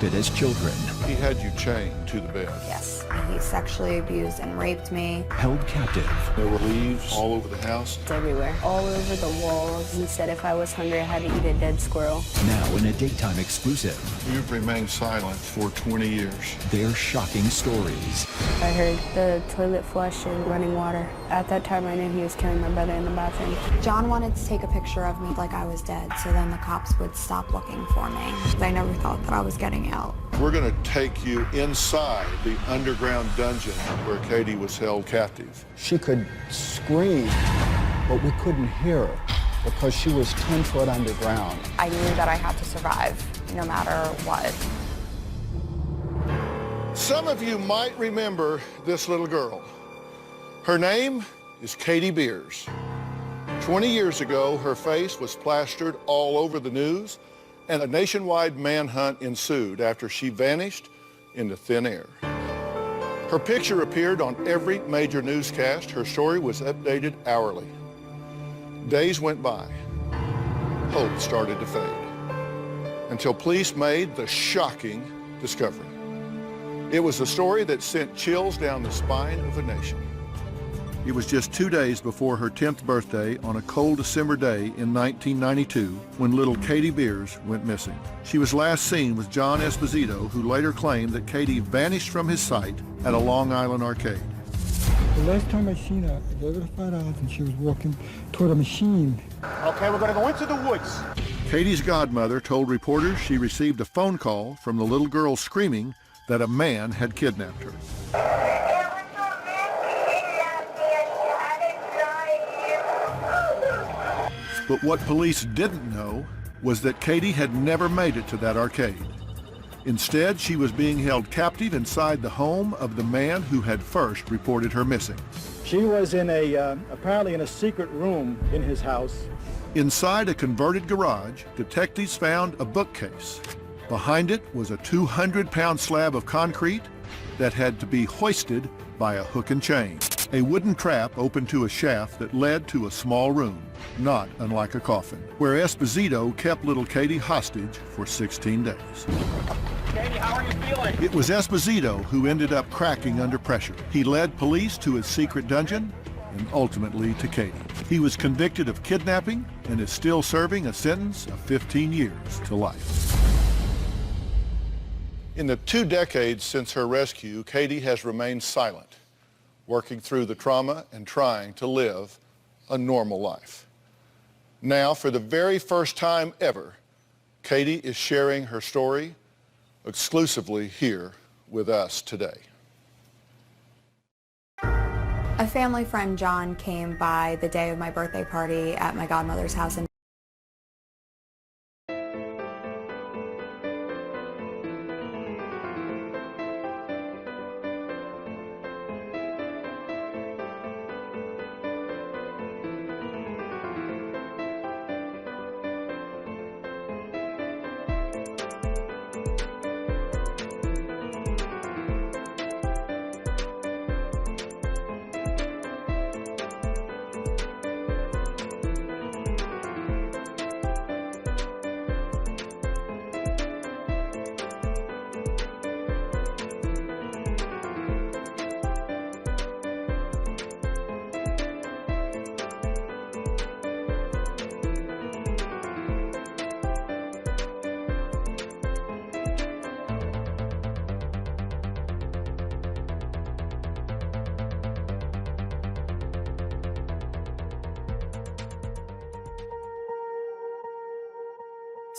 as children. He had you chained to the bed. Yes, he sexually abused and raped me. Held captive. There were leaves all over the house. It's everywhere, all over the walls. He said if I was hungry, I had to eat a dead squirrel. Now in a daytime exclusive. You've remained silent for 20 years. Their shocking stories. I heard the toilet flush and running water. At that time, I knew he was killing my brother in the bathroom. John wanted to take a picture of me like I was dead, so then the cops would stop looking for me. They never thought that I was getting out. We're going to take you inside the underground dungeon where Katie was held captive. She could scream, but we couldn't hear her because she was 10 foot underground. I knew that I had to survive, no matter what. Some of you might remember this little girl. Her name is Katie Beers. 20 years ago, her face was plastered all over the news, and a nationwide manhunt ensued after she vanished into thin air. Her picture appeared on every major newscast. Her story was updated hourly. Days went by. Hope started to fade until police made the shocking discovery. It was a story that sent chills down the spine of a nation. It was just 2 days before her 10th birthday on a cold December day in 1992 when little Katie Beers went missing. She was last seen with John Esposito, who later claimed that Katie vanished from his sight at a Long Island arcade. The last time I seen her, I gave her $5 and she was walking toward a machine. Okay, we're gonna go into the woods. Katie's godmother told reporters she received a phone call from the little girl screaming that a man had kidnapped her. But what police didn't know was that Katie had never made it to that arcade. Instead, she was being held captive inside the home of the man who had first reported her missing. She was in apparently in a secret room in his house. Inside a converted garage, detectives found a bookcase. Behind it was a 200-pound slab of concrete that had to be hoisted by a hook and chain. A wooden trap opened to a shaft that led to a small room, not unlike a coffin, where Esposito kept little Katie hostage for 16 days. Katie, how are you feeling? It was Esposito who ended up cracking under pressure. He led police to his secret dungeon and ultimately to Katie. He was convicted of kidnapping and is still serving a sentence of 15 years to life. In the 2 decades since her rescue, Katie has remained silent, working through the trauma and trying to live a normal life. Now, for the very first time ever, Katie is sharing her story exclusively here with us today. A family friend, John, came by the day of my birthday party at my godmother's house in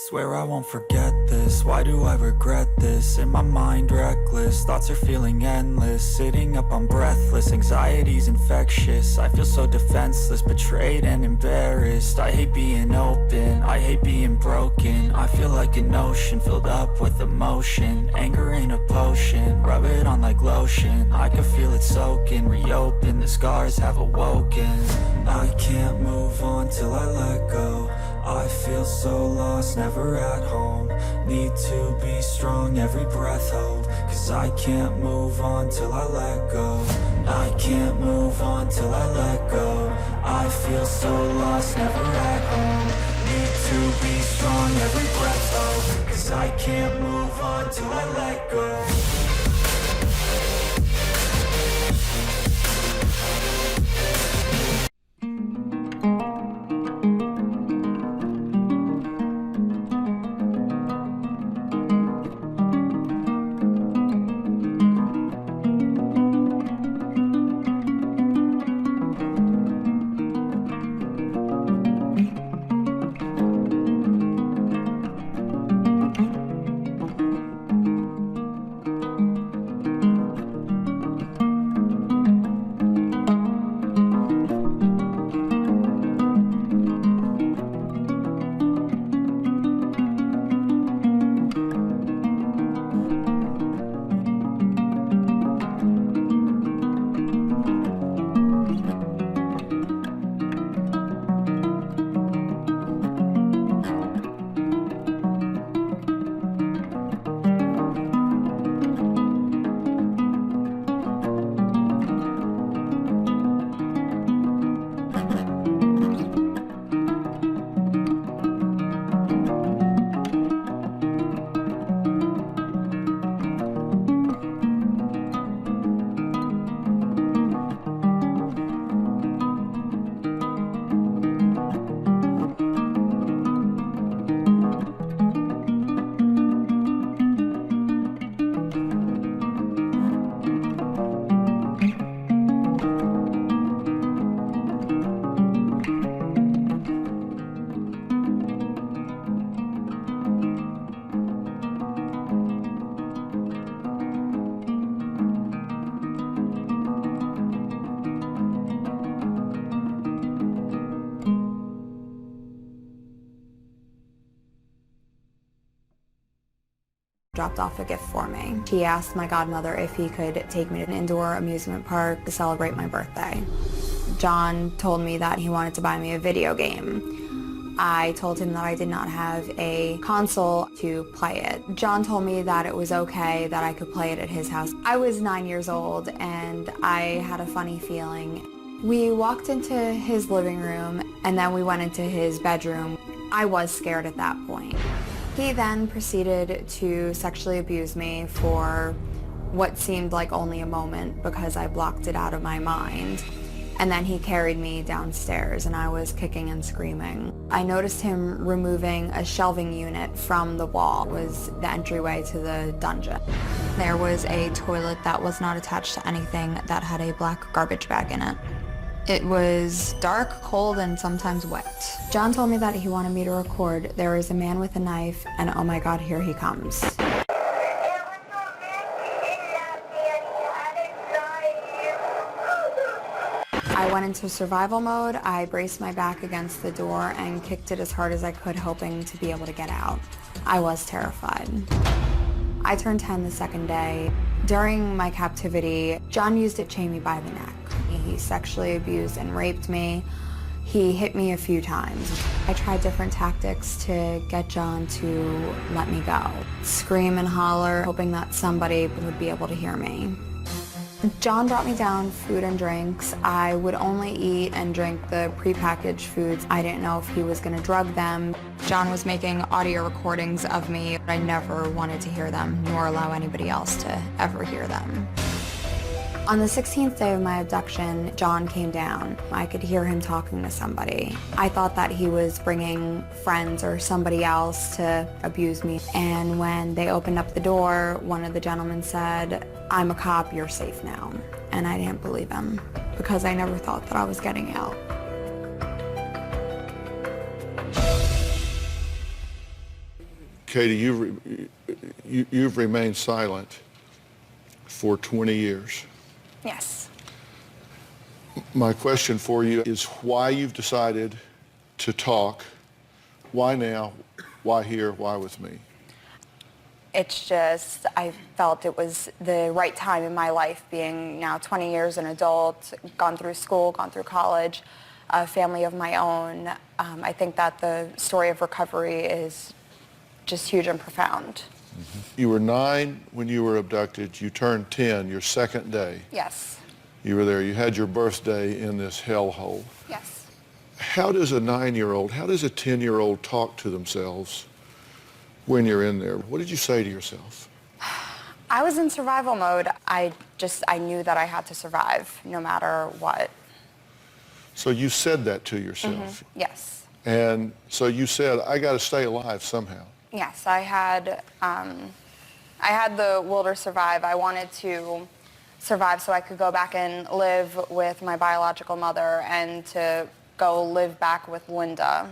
Swear I won't forget this, why do I regret this? In my mind reckless, thoughts are feeling endless. Sitting up, I'm breathless, anxiety's infectious. I feel so defenseless, betrayed and embarrassed. I hate being open, I hate being broken. I feel like an ocean filled up with emotion. Anger ain't a potion, rub it on like lotion. I can feel it soaking, reopen, the scars have awoken. I can't move on till I let go. I feel so lost, never at home. Need to be strong, every breath hold. Cause I can't move on till I let go. I can't move on till I let go. I feel so lost, never at home. Need to be strong, every breath hold. Cause 'cause I can't move on till I let go. Dropped off a gift for me. He asked my godmother if he could take me to an indoor amusement park to celebrate my birthday. John told me that he wanted to buy me a video game. I told him that I did not have a console to play it. John told me that it was okay that I could play it at his house. I was 9 years old and I had a funny feeling. We walked into his living room and then we went into his bedroom. I was scared at that point. He then proceeded to sexually abuse me for what seemed like only a moment because I blocked it out of my mind. And then he carried me downstairs and I was kicking and screaming. I noticed him removing a shelving unit from the wall. It was the entryway to the dungeon. There was a toilet that was not attached to anything that had a black garbage bag in it. It was dark, cold, and sometimes wet. John told me that he wanted me to record "There is a man with a knife," and oh my God, here he comes. I went into survival mode. I braced my back against the door and kicked it as hard as I could, hoping to be able to get out. I was terrified. I turned 10 the second day. During my captivity, John used to chain me by the neck. He sexually abused and raped me. He hit me a few times. I tried different tactics to get John to let me go. Scream and holler, hoping that somebody would be able to hear me. John brought me down food and drinks. I would only eat and drink the prepackaged foods. I didn't know if he was going to drug them. John was making audio recordings of me. I never wanted to hear them, nor allow anybody else to ever hear them. On the 16th day of my abduction, John came down. I could hear him talking to somebody. I thought that he was bringing friends or somebody else to abuse me. And when they opened up the door, one of the gentlemen said, "I'm a cop, you're safe now." And I didn't believe him because I never thought that I was getting out. Katie, you've remained silent for 20 years. Yes. My question for you is why you've decided to talk. Why now? Why here? Why with me? It's just, I felt it was the right time in my life, being now 20 years an adult, gone through school, gone through college, a family of my own. I think that the story of recovery is just huge and profound. You were 9 when you were abducted. You turned 10 your second day. Yes. You were there. You had your birthday in this hellhole. Yes. How does a 9-year-old, how does a 10-year-old talk to themselves when you're in there, what did you say to yourself? I was in survival mode. I knew that I had to survive no matter what. So you said that to yourself? Mm-hmm. Yes. And so you said, I got to stay alive somehow. Yes, I had the will to survive. I wanted to survive so I could go back and live with my biological mother and to go live back with Linda.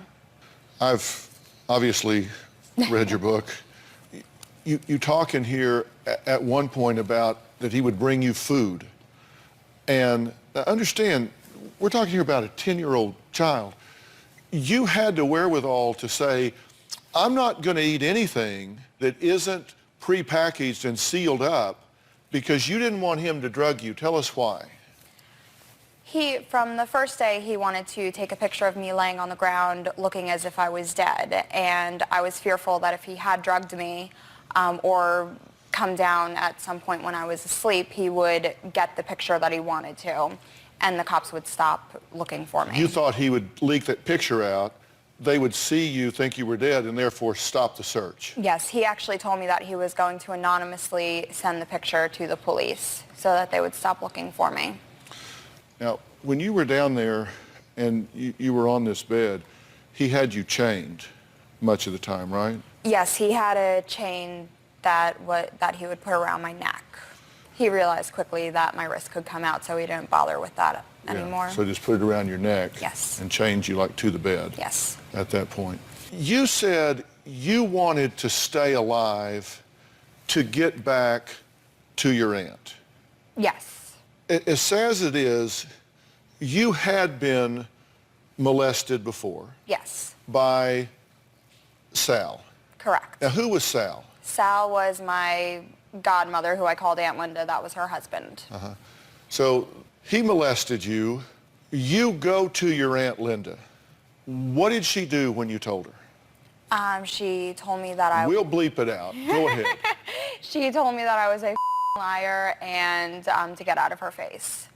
I've obviously read your book. You talk in here at one point about that he would bring you food. And understand, we're talking here about a 10-year-old child. You had the wherewithal to say, I'm not going to eat anything that isn't prepackaged and sealed up because you didn't want him to drug you. Tell us why. From the first day, he wanted to take a picture of me laying on the ground looking as if I was dead. And I was fearful that if he had drugged me or come down at some point when I was asleep, he would get the picture that he wanted to, and the cops would stop looking for me. You thought he would leak that picture out, they would see you, think you were dead, and therefore stop the search. Yes, he actually told me that he was going to anonymously send the picture to the police so that they would stop looking for me. Now, when you were down there and you were on this bed, he had you chained much of the time, right? Yes, he had a chain that he would put around my neck. He realized quickly that my wrist could come out, so he didn't bother with that anymore. So just put it around your neck. Yes. And chained you like to the bed. Yes. At that point. You said you wanted to stay alive to get back to your aunt. Yes. As sad as it is, you had been molested before. Yes. By Sal. Correct. Now, who was Sal? Sal was my godmother, who I called Aunt Linda. That was her husband. Uh-huh. So he molested you. You go to your Aunt Linda. What did she do when you told her? She told me that We'll bleep it out. Go ahead. She told me that I was a liar and to get out of her face.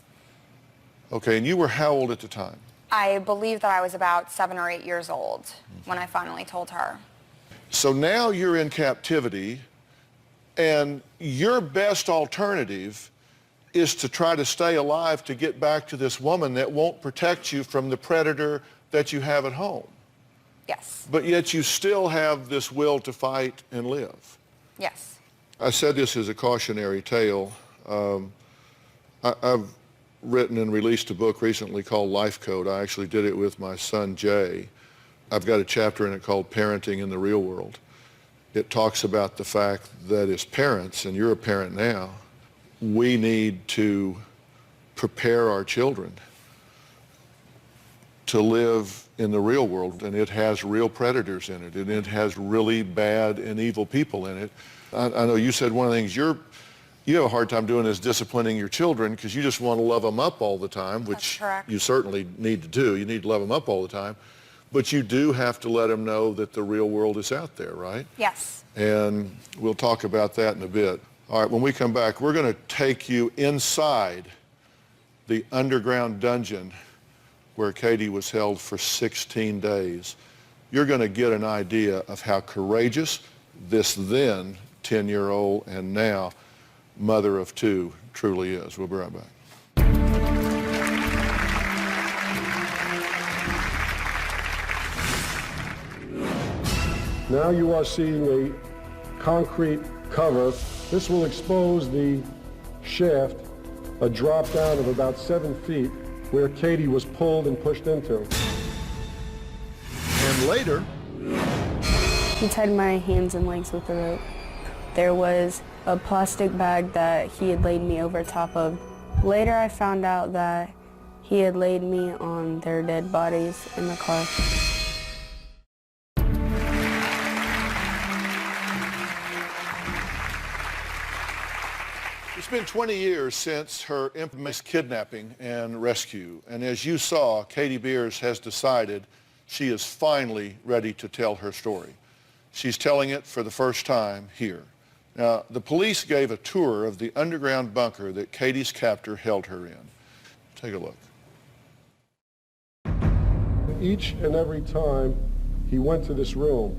Okay, and you were how old at the time? I believe that I was about 7 or 8 years old when I finally told her. So now you're in captivity, and your best alternative is to try to stay alive to get back to this woman that won't protect you from the predator that you have at home. Yes. But yet you still have this will to fight and live. Yes. I said this as a cautionary tale. I've written and released a book recently called Life Code. I actually did it with my son, Jay. I've got a chapter in it called Parenting in the Real World. It talks about the fact that as parents, and you're a parent now, we need to prepare our children to live in the real world, and it has real predators in it, and it has really bad and evil people in it. I know you said one of the things you have a hard time doing is disciplining your children because you just want to love them up all the time, which you certainly need to do. You need to love them up all the time. But you do have to let them know that the real world is out there, right? Yes. And we'll talk about that in a bit. All right, when we come back, we're going to take you inside the underground dungeon where Katie was held for 16 days. You're going to get an idea of how courageous this then 10-year-old and now mother of two truly is. We'll be right back. Now you are seeing a concrete cover. This will expose the shaft, a drop down of about 7 feet where Katie was pulled and pushed into. And later, he tied my hands and legs with a rope. There was a plastic bag that he had laid me over top of. Later I found out that he had laid me on their dead bodies in the car. it's been 20 years since her infamous kidnapping and rescue. And as you saw, Katie Beers has decided she is finally ready to tell her story. She's telling it for the first time here. Now, the police gave a tour of the underground bunker that Katie's captor held her in. Take a look. Each and every time he went to this room,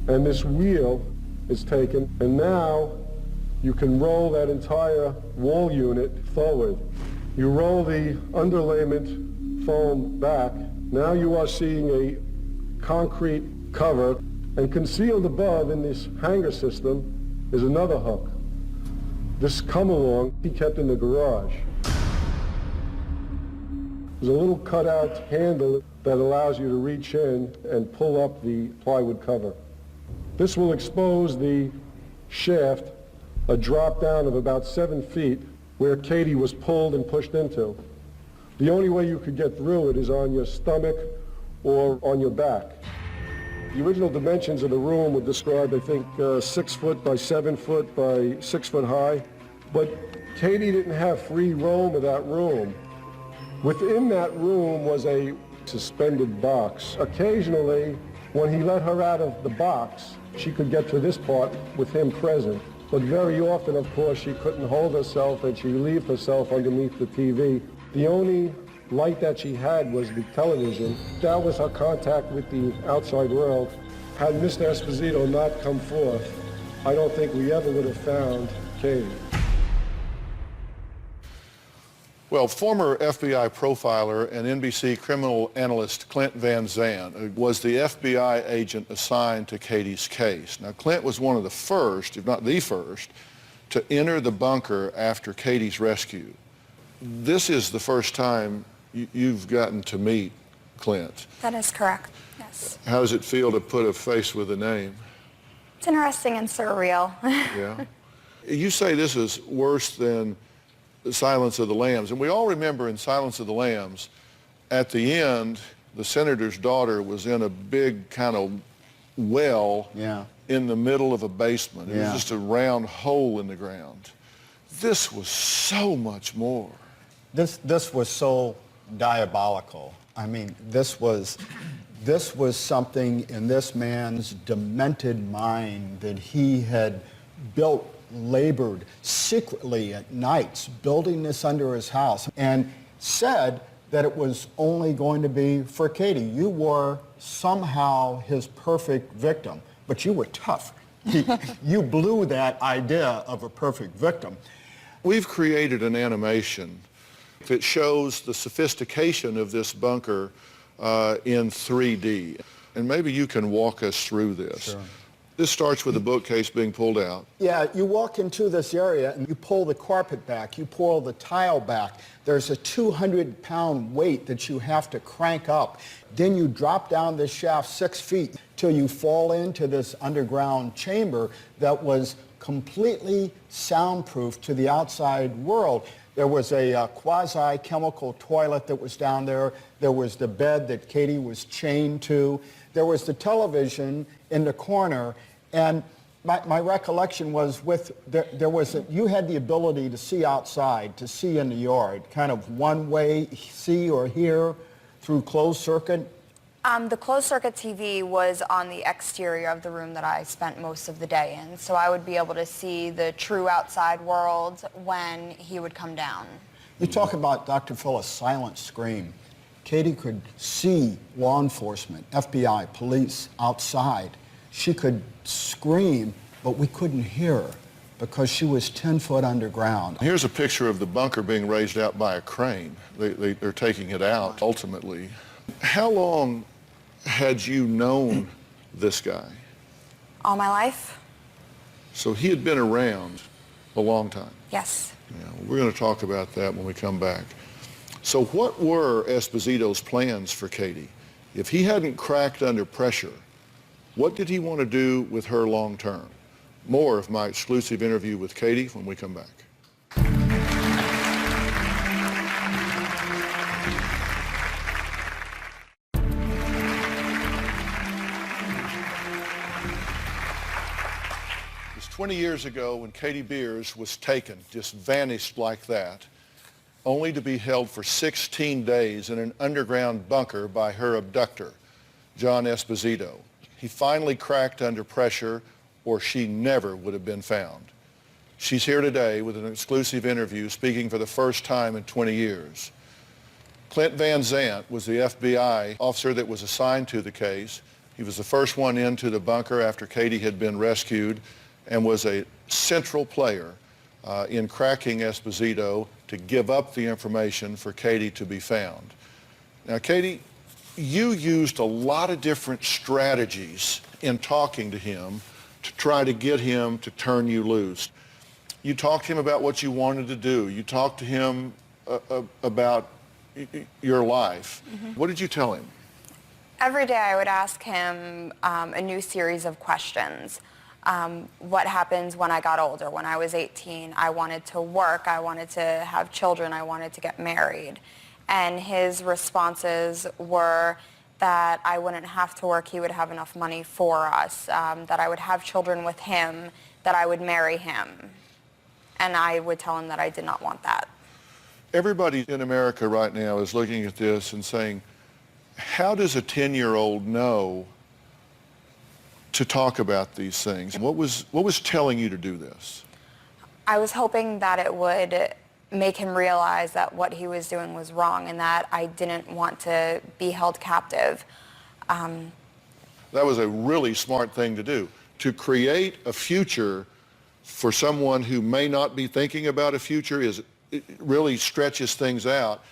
and this wheel is taken, and now you can roll that entire wall unit forward. You roll the underlayment foam back. Now you are seeing a concrete cover, and concealed above in this hanger system is another hook. This come-along he kept in the garage. There's a little cutout handle that allows you to reach in and pull up the plywood cover. This will expose the shaft, a drop down of about 7 feet where Katie was pulled and pushed into. The only way you could get through it is on your stomach or on your back. The original dimensions of the room were described, I think, 6 foot by 7 foot by 6 foot high. But Katie didn't have free roam of that room. Within that room was a suspended box. Occasionally, when he let her out of the box, she could get to this part with him present. But very often, of course, she couldn't hold herself and she relieved herself underneath the TV. The only light that she had was the television. That was her contact with the outside world. Had Mr. Esposito not come forth, I don't think we ever would have found Katie. Well, former FBI profiler and NBC criminal analyst Clint Van Zandt was the FBI agent assigned to Katie's case. Now, Clint was one of the first, if not the first, to enter the bunker after Katie's rescue. This is the first time you've gotten to meet Clint. That is correct, yes. How does it feel to put a face with a name? It's interesting and surreal. Yeah. You say this is worse than Silence of the Lambs. And we all remember in Silence of the Lambs, at the end, the senator's daughter was in a big kind of well in the middle of a basement. It was just a round hole in the ground. This was so much more. This was so diabolical. I mean, this was something in this man's demented mind that he had built, labored secretly at nights, building this under his house, and said that it was only going to be for Katie. You were somehow his perfect victim, but you were tough. You blew that idea of a perfect victim. We've created an animation that shows the sophistication of this bunker in 3D. And maybe you can walk us through this. Sure. This starts with the bookcase being pulled out. Yeah, you walk into this area and you pull the carpet back, you pull the tile back. There's a 200-pound weight that you have to crank up. Then you drop down this shaft 6 feet till you fall into this underground chamber that was completely soundproof to the outside world. There was a quasi-chemical toilet that was down there. There was the bed that Katie was chained to. There was the television in the corner. And my recollection was you had the ability to see outside, to see in the yard, kind of one way, see or hear through closed circuit. The closed-circuit TV was on the exterior of the room that I spent most of the day in, so I would be able to see the true outside world when he would come down. You talk about Dr. Phil, a silent scream. Katie could see law enforcement, FBI, police outside. She could scream, but we couldn't hear her because she was 10 foot underground. Here's a picture of the bunker being raised out by a crane. They're taking it out, ultimately. How long had you known this guy? All my life? So he had been around a long time. Yes. Yeah, we're going to talk about that when we come back. So what were Esposito's plans for Katie? If he hadn't cracked under pressure, what did he want to do with her long term? More of my exclusive interview with Katie when we come back. It was 20 years ago when Katie Beers was taken, just vanished like that, only to be held for 16 days in an underground bunker by her abductor, John Esposito. He finally cracked under pressure, or she never would have been found. She's here today with an exclusive interview, speaking for the first time in 20 years. Clint Van Zandt was the FBI officer that was assigned to the case. He was the first one into the bunker after Katie had been rescued and was a central player in cracking Esposito to give up the information for Katie to be found. Now, Katie, you used a lot of different strategies in talking to him to try to get him to turn you loose. You talked to him about what you wanted to do. You talked to him about your life. What did you tell him? Every day I would ask him a new series of questions. What happens when I got older? When I was 18, I wanted to work, I wanted to have children, I wanted to get married. And his responses were that I wouldn't have to work, he would have enough money for us, that I would have children with him, that I would marry him. And I would tell him that I did not want that. Everybody in America right now is looking at this and saying, how does a 10-year-old know to talk about these things? What was telling you to do this? I was hoping that it would make him realize that what he was doing was wrong and that I didn't want to be held captive. That was a really smart thing to do, to create a future for someone who may not be thinking about a future. It really stretches things out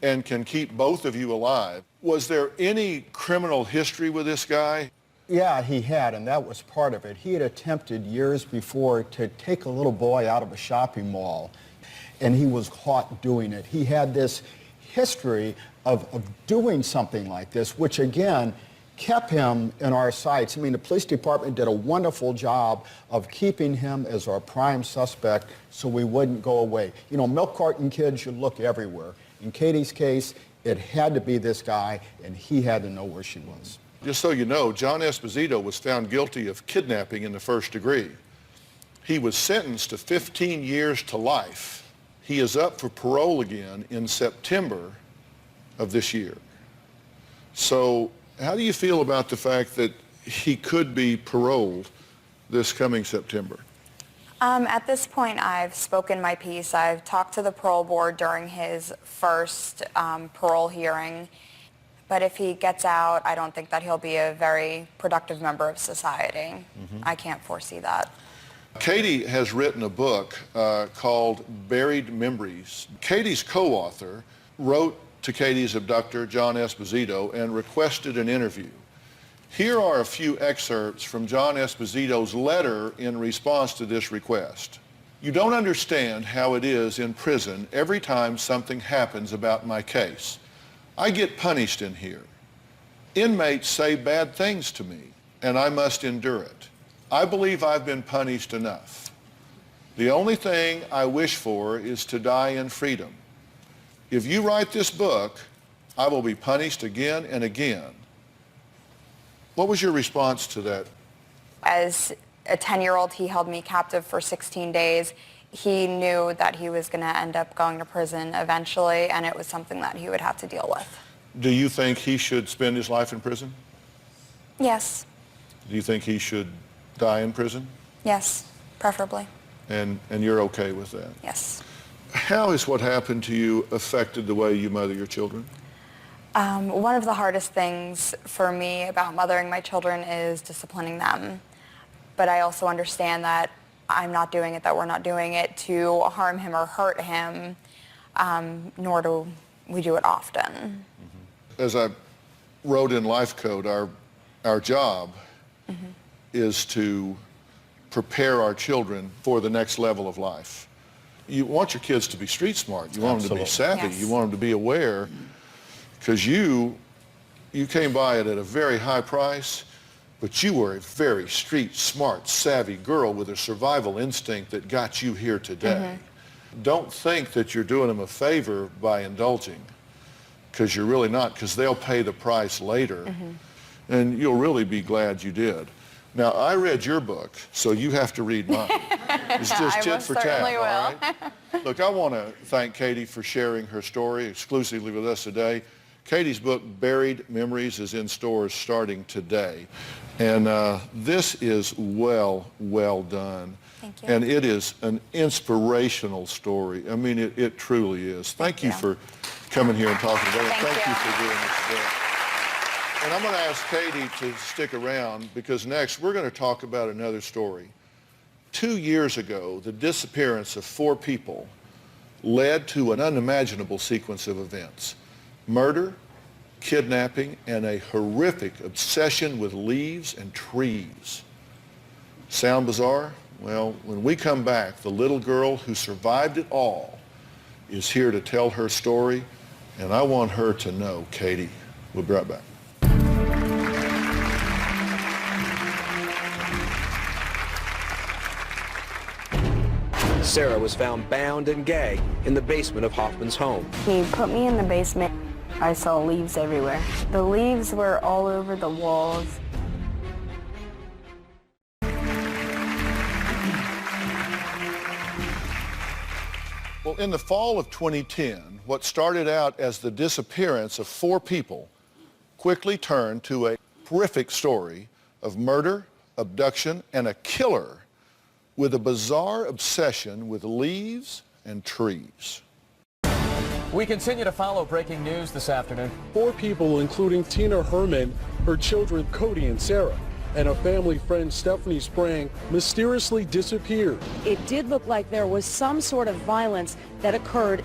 and can keep both of you alive. Was there any criminal history with this guy? Yeah, he had, and that was part of it. He had attempted years before to take a little boy out of a shopping mall, and he was caught doing it. He had this history of doing something like this, which again kept him in our sights. I mean, the police department did a wonderful job of keeping him as our prime suspect so we wouldn't go away. You know, milk carton kids, you look everywhere. In Katie's case, it had to be this guy, and he had to know where she was. Just so you know, John Esposito was found guilty of kidnapping in the first degree. He was sentenced to 15 years to life. He is up for parole again in September of this year. So how do you feel about the fact that he could be paroled this coming September? At this point, I've spoken my piece. I've talked to the parole board during his first parole hearing. But if he gets out, I don't think that he'll be a very productive member of society. I can't foresee that. Katie has written a book called Buried Memories. Katie's co-author wrote to Katie's abductor, John Esposito, and requested an interview. Here are a few excerpts from John Esposito's letter in response to this request. You don't understand how it is in prison every time something happens about my case. I get punished in here. Inmates say bad things to me, and I must endure it. I believe I've been punished enough. The only thing I wish for is to die in freedom. If you write this book, I will be punished again and again. What was your response to that? As a 10-year-old, he held me captive for 16 days. He knew that he was going to end up going to prison eventually, and it was something that he would have to deal with. Do you think he should spend his life in prison? Yes. Do you think he should die in prison? Yes, preferably. And you're okay with that? Yes. How has what happened to you affected the way you mother your children? One of the hardest things for me about mothering my children is disciplining them. But I also understand that I'm not doing it, that we're not doing it to harm him or hurt him, nor do we do it often. As I wrote in Life Code, our job is to prepare our children for the next level of life. You want your kids to be street smart. You want them to be savvy. Yes. You want them to be aware, because you came by it at a very high price, but you were a very street smart, savvy girl with a survival instinct that got you here today. Don't think that you're doing them a favor by indulging, because you're really not, because they'll pay the price later, and you'll really be glad you did. Now, I read your book, so you have to read mine. It's just tit for tat, all right? Look, I want to thank Katie for sharing her story exclusively with us today. Katie's book, Buried Memories, is in stores starting today. And this is well done. Thank you. And it is an inspirational story. I mean, it truly is. Thank you for coming here and talking about it. Thank you for doing this today. And I'm going to ask Katie to stick around because next we're going to talk about another story. 2 years ago, the disappearance of 4 people led to an unimaginable sequence of events. Murder, kidnapping, and a horrific obsession with leaves and trees. Sound bizarre? Well, when we come back, the little girl who survived it all is here to tell her story, and I want her to know, Katie. We'll be right back. Sarah was found bound and gagged in the basement of Hoffman's home. He put me in the basement. I saw leaves everywhere. The leaves were all over the walls. Well, in the fall of 2010, what started out as the disappearance of 4 people quickly turned to a horrific story of murder, abduction, and a killer with a bizarre obsession with leaves and trees. We continue to follow breaking news this afternoon. 4 people, including Tina Herman, her children Cody and Sarah, and a family friend, Stephanie Sprang, mysteriously disappeared. It did look like there was some sort of violence that occurred.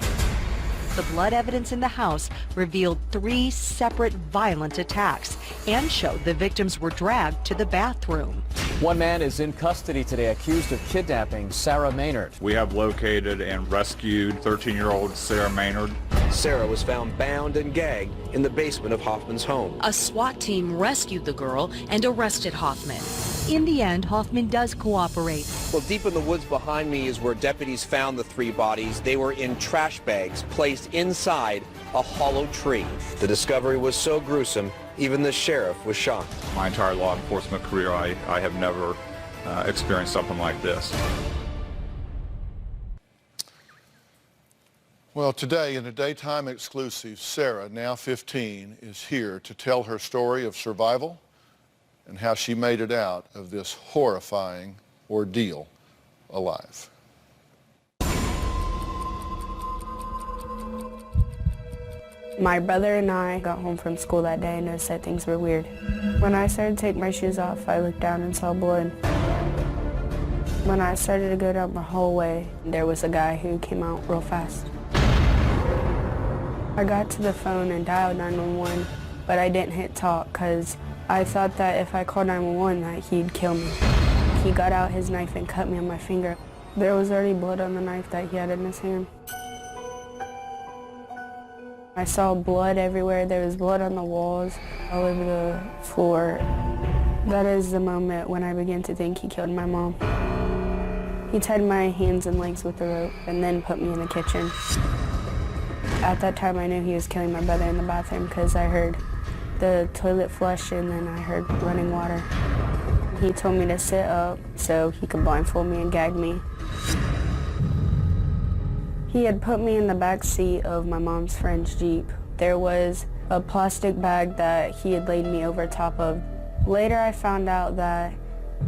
The blood evidence in the house revealed 3 separate violent attacks and showed the victims were dragged to the bathroom. One man is in custody today accused of kidnapping Sarah Maynard. We have located and rescued 13-year-old Sarah Maynard. Sarah was found bound and gagged in the basement of Hoffman's home. A SWAT team rescued the girl and arrested Hoffman. In the end, Hoffman does cooperate. Well, deep in the woods behind me is where deputies found the 3 bodies. They were in trash bags placed inside a hollow tree. The discovery was so gruesome, even the sheriff was shocked. My entire law enforcement career, I have never experienced something like this. Well, today in a daytime exclusive, Sarah, now 15, is here to tell her story of survival and how she made it out of this horrifying ordeal alive. My brother and I got home from school that day and noticed that things were weird. When I started to take my shoes off, I looked down and saw blood. When I started to go down the hallway, there was a guy who came out real fast. I got to the phone and dialed 911, but I didn't hit talk because I thought that if I called 911 that he'd kill me. He got out his knife and cut me on my finger. There was already blood on the knife that he had in his hand. I saw blood everywhere. There was blood on the walls, all over the floor. That is the moment when I began to think he killed my mom. He tied my hands and legs with a rope and then put me in the kitchen. At that time, I knew he was killing my brother in the bathroom because I heard the toilet flush and then I heard running water. He told me to sit up so he could blindfold me and gag me. He had put me in the back seat of my mom's friend's Jeep. There was a plastic bag that he had laid me over top of. Later I found out that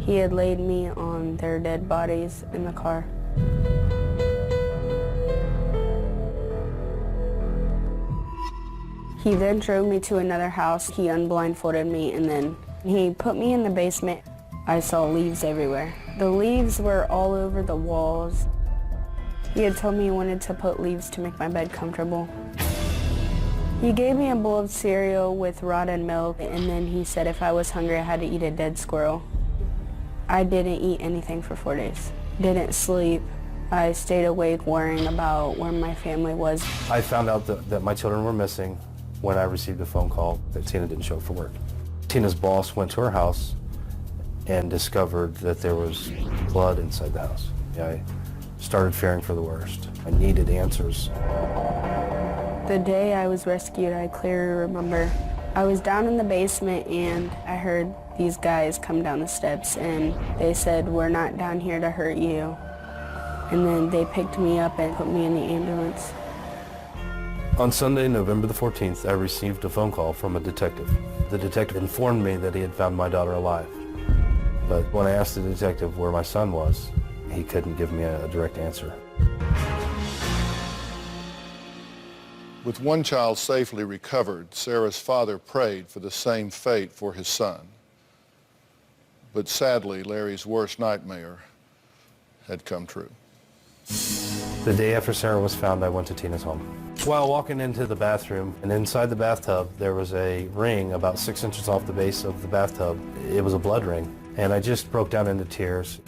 he had laid me on their dead bodies in the car. He then drove me to another house. He unblindfolded me and then he put me in the basement. I saw leaves everywhere. The leaves were all over the walls. He had told me he wanted to put leaves to make my bed comfortable. He gave me a bowl of cereal with rotten milk, and then he said if I was hungry, I had to eat a dead squirrel. I didn't eat anything for 4 days. Didn't sleep. I stayed awake worrying about where my family was. I found out that my children were missing when I received a phone call that Tina didn't show up for work. Tina's boss went to her house and discovered that there was blood inside the house. I started fearing for the worst. I needed answers. The day I was rescued, I clearly remember. I was down in the basement and I heard these guys come down the steps and they said, "We're not down here to hurt you." And then they picked me up and put me in the ambulance. On Sunday, November the 14th, I received a phone call from a detective. The detective informed me that he had found my daughter alive. But when I asked the detective where my son was, he couldn't give me a direct answer. With one child safely recovered, Sarah's father prayed for the same fate for his son. But sadly, Larry's worst nightmare had come true. The day after Sarah was found, I went to Tina's home. While walking into the bathroom, and inside the bathtub, there was a ring about 6 inches off the base of the bathtub. It was a blood ring, and I just broke down into tears.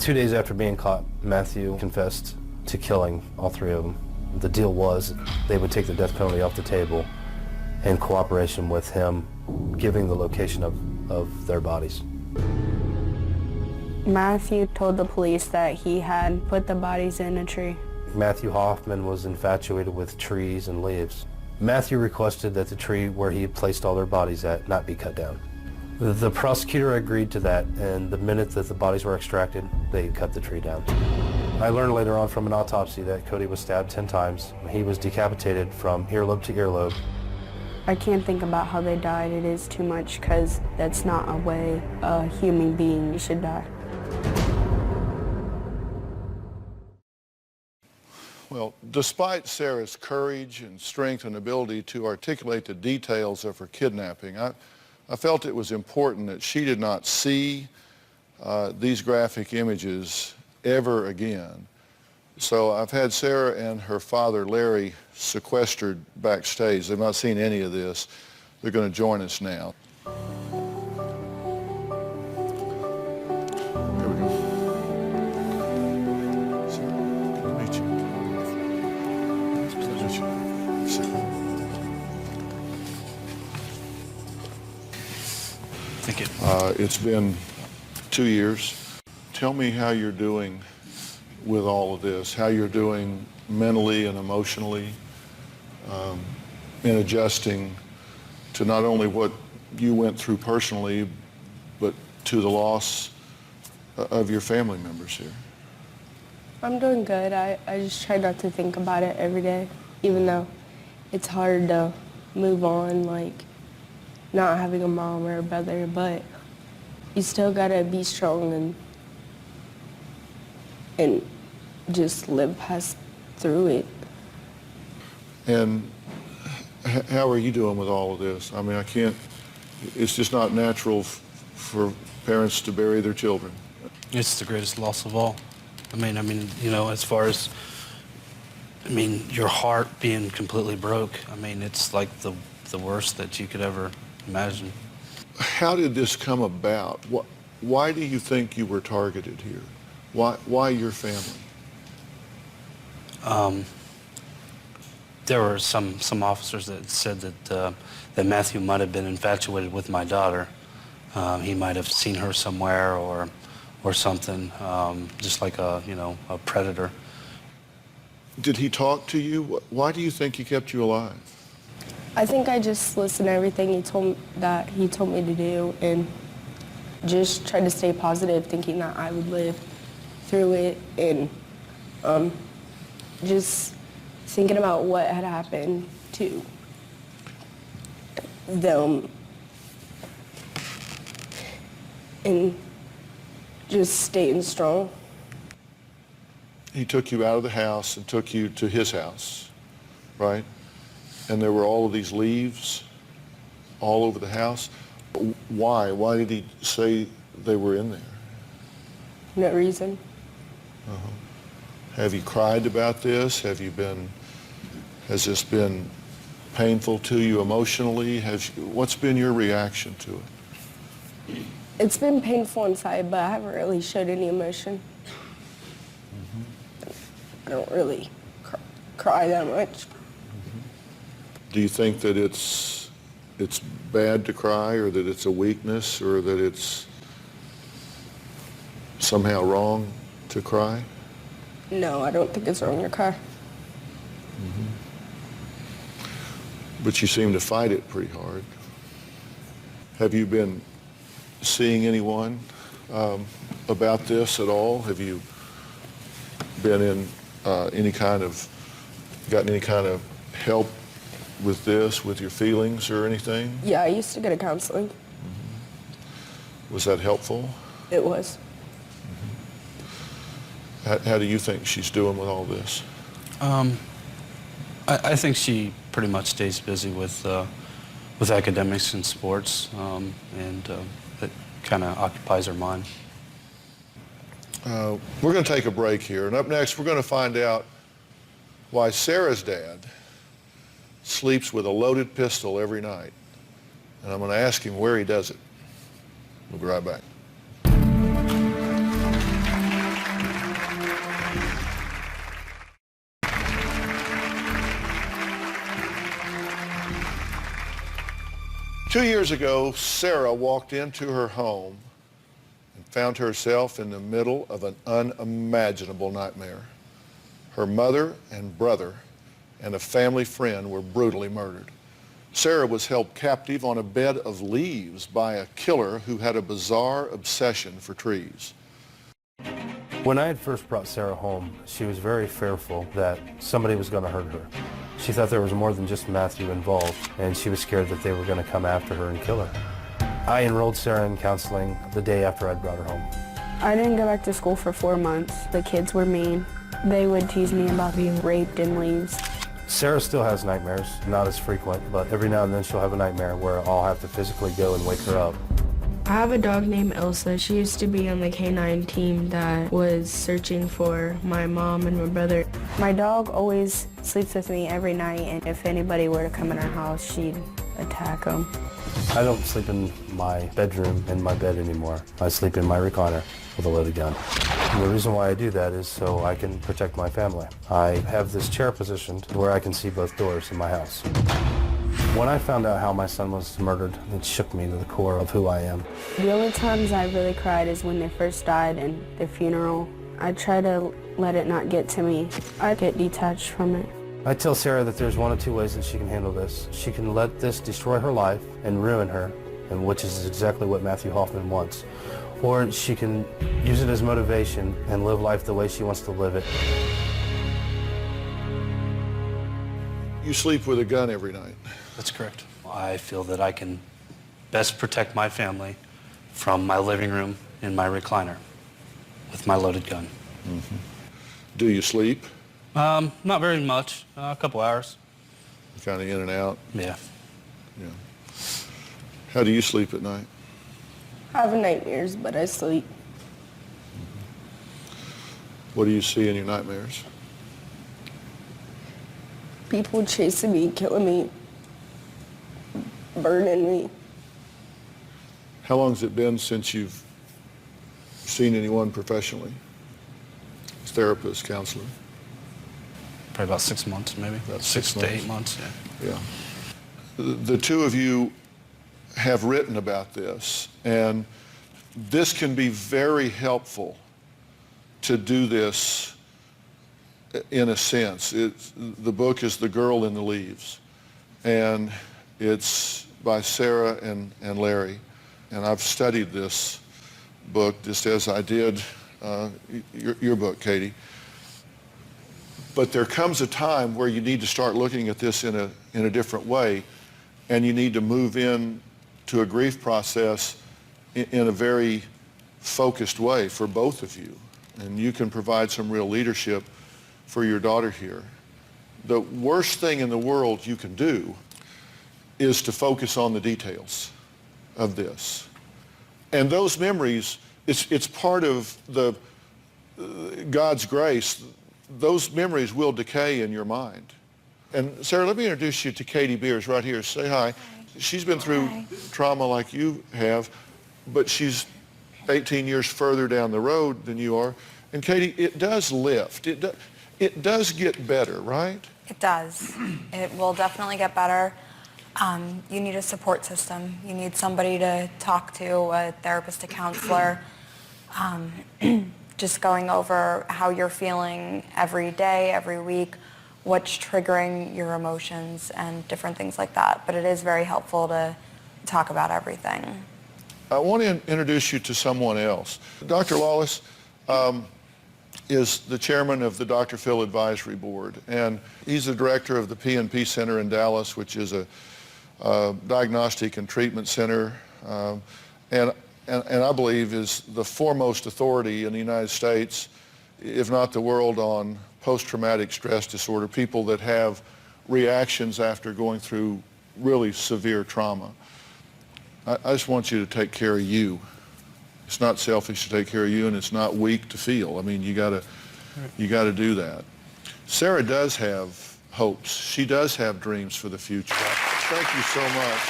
2 days after being caught, Matthew confessed to killing all three of them. The deal was they would take the death penalty off the table in cooperation with him giving the location of their bodies. Matthew told the police that he had put the bodies in a tree. Matthew Hoffman was infatuated with trees and leaves. Matthew requested that the tree where he had placed all their bodies at not be cut down. The prosecutor agreed to that, and the minute that the bodies were extracted, they cut the tree down. I learned later on from an autopsy that Cody was stabbed 10 times. He was decapitated from earlobe to earlobe. I can't think about how they died. It is too much, because that's not a way a human being should die. Well, despite Sarah's courage and strength and ability to articulate the details of her kidnapping, I felt it was important that she did not see these graphic images ever again. So I've had Sarah and her father, Larry, sequestered backstage. They've not seen any of this. They're going to join us now. Here we go. Sarah, good to meet you. It's a pleasure to meet you. Sarah. Thank you. It's been 2 years. Tell me how you're doing with all of this, how you're doing mentally and emotionally in adjusting to not only what you went through personally, but to the loss of your family members here. I'm doing good. I just try not to think about it every day, even though it's hard to move on, like not having a mom or a brother, but you still gotta be strong and just live past through it. And how are you doing with all of this? I mean, it's just not natural for parents to bury their children. It's the greatest loss of all. I mean, you know, as far as, your heart being completely broke, it's like the worst that you could ever imagine. How did this come about? Why do you think you were targeted here? Why your family? There were some officers that said that Matthew might have been infatuated with my daughter. He might have seen her somewhere or something, just like a predator. Did he talk to you? Why do you think he kept you alive? I think I just listened to everything he told me to do and just tried to stay positive, thinking that I would live through it, and just thinking about what had happened to them and just staying strong. He took you out of the house and took you to his house, right? And there were all of these leaves all over the house. Why? Why did he say they were in there? No reason. Uh-huh. Have you cried about this? Has this been painful to you emotionally? What's been your reaction to it? It's been painful inside, but I haven't really showed any emotion. I don't really cry that much. Do you think that it's bad to cry, or that it's a weakness, or that it's somehow wrong to cry? No, I don't think it's wrong to cry. But you seem to fight it pretty hard. Have you been seeing anyone about this at all? Have you been in gotten any kind of help with this, with your feelings or anything? Yeah, I used to go to counseling. Was that helpful? It was. How do you think she's doing with all this? I think she pretty much stays busy with academics and sports, and it kind of occupies her mind. We're going to take a break here, and up next we're going to find out why Sarah's dad sleeps with a loaded pistol every night. And I'm going to ask him where he does it. We'll be right back. Two years ago, Sarah walked into her home and found herself in the middle of an unimaginable nightmare. Her mother and brother and a family friend were brutally murdered. Sarah was held captive on a bed of leaves by a killer who had a bizarre obsession for trees. When I had first brought Sarah home, she was very fearful that somebody was going to hurt her. She thought there was more than just Matthew involved, and she was scared that they were going to come after her and kill her. I enrolled Sarah in counseling the day after I'd brought her home. I didn't go back to school for 4 months. The kids were mean. They would tease me about being raped in leaves. Sarah still has nightmares, not as frequent, but every now and then she'll have a nightmare where I'll have to physically go and wake her up. I have a dog named Elsa. She used to be on the canine team that was searching for my mom and my brother. My dog always sleeps with me every night, and if anybody were to come in our house, she'd attack them. I don't sleep in my bedroom in my bed anymore. I sleep in my recliner with a loaded gun. And the reason why I do that is so I can protect my family. I have this chair positioned where I can see both doors in my house. When I found out how my son was murdered, it shook me to the core of who I am. The only times I really cried is when they first died and the funeral. I try to let it not get to me. I get detached from it. I tell Sarah that there's one of two ways that she can handle this. She can let this destroy her life and ruin her, and which is exactly what Matthew Hoffman wants. Or she can use it as motivation and live life the way she wants to live it. You sleep with a gun every night. That's correct. I feel that I can best protect my family from my living room in my recliner with my loaded gun. Mm-hmm. Do you sleep? Not very much, a couple hours. Kind of in and out? Yeah. Yeah. How do you sleep at night? I have nightmares, but I sleep. What do you see in your nightmares? People chasing me, killing me, burning me. How long has it been since you've seen anyone professionally? Therapist, counselor? Probably about 6 months, maybe. About 6 to 8 months, yeah. Yeah. The two of you have written about this, and this can be very helpful to do this in a sense. The book is The Girl in the Leaves, and it's by Sarah and Larry. And I've studied this book just as I did your book, Katie. But there comes a time where you need to start looking at this in a different way, and you need to move in to a grief process in a very focused way for both of you. And you can provide some real leadership for your daughter here. The worst thing in the world you can do is to focus on the details of this. And those memories, it's part of the God's grace. Those memories will decay in your mind. And Sarah, let me introduce you to Katie Beers right here. Say hi. She's been through trauma like you have, but she's 18 years further down the road than you are. And Katie, it does lift. It does get better, right? It does. It will definitely get better. You need a support system. You need somebody to talk to, a therapist, a counselor. Just going over how you're feeling every day, every week, what's triggering your emotions and different things like that. But it is very helpful to talk about everything. I want to introduce you to someone else. Dr. Lawless is the chairman of the Dr. Phil Advisory Board, and he's the director of the P&P Center in Dallas, which is a diagnostic and treatment center, and I believe is the foremost authority in the United States, if not the world, on post-traumatic stress disorder, people that have reactions after going through really severe trauma. I just want you to take care of you. It's not selfish to take care of you, and it's not weak to feel. I mean, you gotta do that. Sarah does have hopes. She does have dreams for the future. Thank you so much.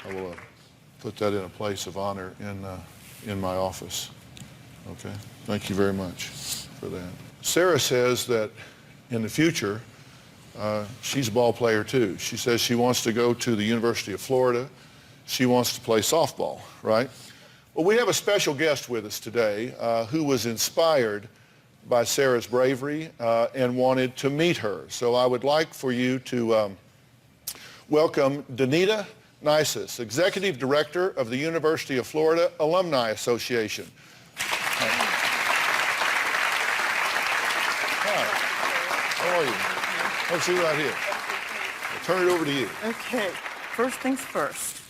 I will put that in a place of honor in my office. Okay, thank you very much for that. Sarah says that in the future, she's a ball player too. She says she wants to go to the University of Florida. She wants to play softball, right? Well, we have a special guest with us today who was inspired by Sarah's bravery and wanted to meet her. So I would like for you to welcome Danita Nisus, Executive Director of the University of Florida Alumni Association. Hi. How are you? Let's see right here. I'll turn it over to you. Okay, first things first.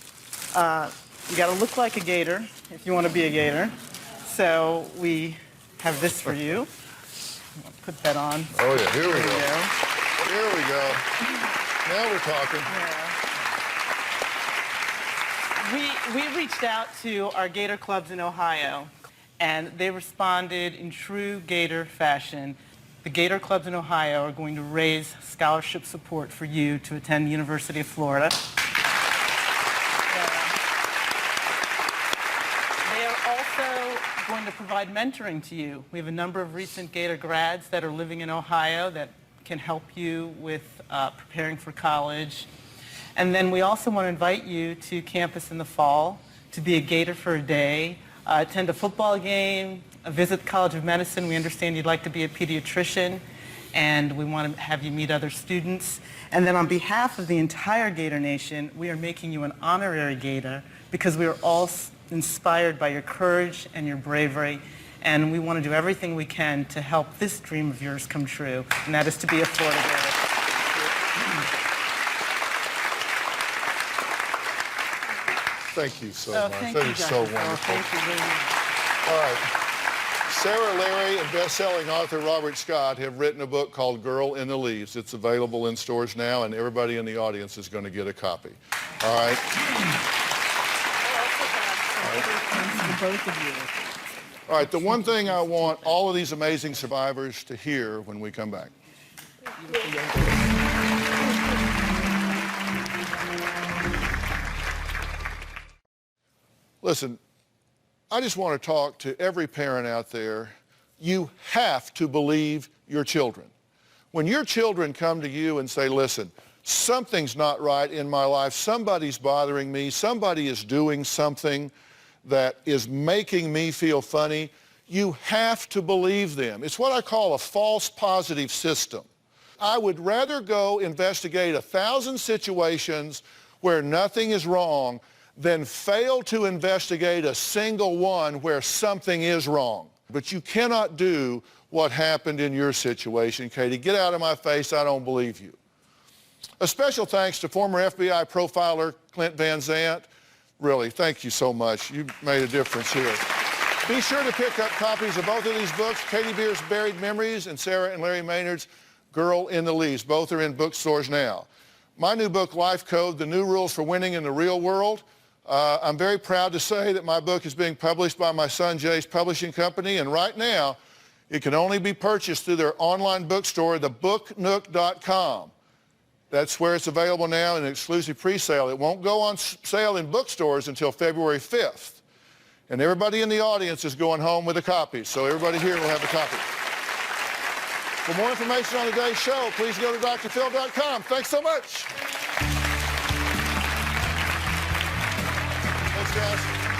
You got to look like a gator if you want to be a gator. So we have this for you. Put that on. Oh yeah, here we go. Here we go. Now we're talking. Yeah. We reached out to our gator clubs in Ohio, and they responded in true gator fashion. The gator clubs in Ohio are going to raise scholarship support for you to attend the University of Florida. They are also going to provide mentoring to you. We have a number of recent gator grads that are living in Ohio that can help you with preparing for college. And then we also want to invite you to campus in the fall to be a gator for a day, attend a football game, visit the College of Medicine. We understand you'd like to be a pediatrician, and we want to have you meet other students. And then on behalf of the entire Gator Nation, we are making you an honorary gator because we are all inspired by your courage and your bravery, and we want to do everything we can to help this dream of yours come true, and that is to be a Florida gator. Thank you so much. Thank That you, is so Dr. wonderful. Thank you very much. All right. Sarah, Larry, and best-selling author Robert Scott have written a book called Girl in the Leaves. It's available in stores now, and everybody in the audience is going to get a copy. All right? All right, the one thing I want all of these amazing survivors to hear when we come back. Listen, I just want to talk to every parent out there. You have to believe your children. When your children come to you and say, listen, something's not right in my life, somebody's bothering me, somebody is doing something that is making me feel funny, you have to believe them. It's what I call a false positive system. I would rather go investigate 1,000 situations where nothing is wrong than fail to investigate a single one where something is wrong. But you cannot do what happened in your situation, Katie. Get out of my face, I don't believe you. A special thanks to former FBI profiler Clint Van Zandt. Really, thank you so much. You made a difference here. Be sure to pick up copies of both of these books, Katie Beer's Buried Memories and Sarah and Larry Maynard's Girl in the Leaves. Both are in bookstores now. My new book, Life Code, The New Rules for Winning in the Real World. I'm very proud to say that my book is being published by my son Jay's publishing company, and right now it can only be purchased through their online bookstore, thebooknook.com. That's where it's available now in an exclusive pre-sale. It won't go on sale in bookstores until February 5th. And everybody in the audience is going home with a copy, so everybody here will have a copy. For more information on today's show, please go to drphil.com. Thanks so much. Thanks, guys.